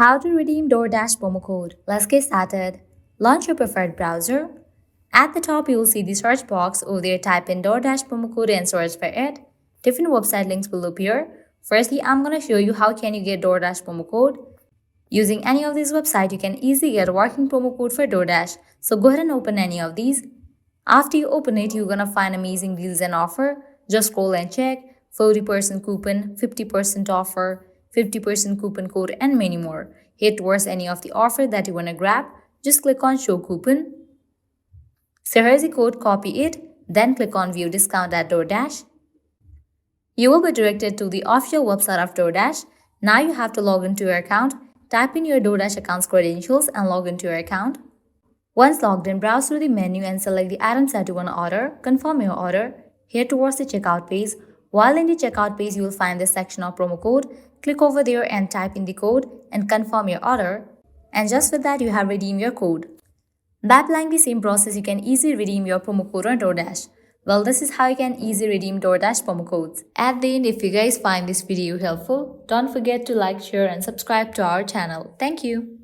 How to redeem DoorDash promo code. Let's get started. Launch your preferred browser. At the top, you will see the search box. Over there, type in DoorDash promo code and search for it. Different website links will appear. Firstly, I'm going to show you how can you get DoorDash promo code. Using any of these websites, you can easily get a working promo code for DoorDash. So go ahead and open any of these. After you open it, you're going to find amazing deals and offer. Just scroll and check. 40% coupon, 50% offer, 50% coupon code, and many more. Hit towards any of the offer that you want to grab. Just click on show coupon. So here's the code, copy it, then click on view discount at DoorDash. You will be directed to the official website of DoorDash. Now you have to log into your account. Type in your DoorDash account's credentials and log into your account. Once logged in, browse through the menu and select the items that you want to order. Confirm your order. Head towards the checkout page. While in the checkout page, you will find this section of promo code. Click over there and type in the code and confirm your order. And just with that, you have redeemed your code. By applying the same process, you can easily redeem your promo code on DoorDash. Well, this is how you can easily redeem DoorDash promo codes. At the end, if you guys find this video helpful, don't forget to like, share, and subscribe to our channel. Thank you.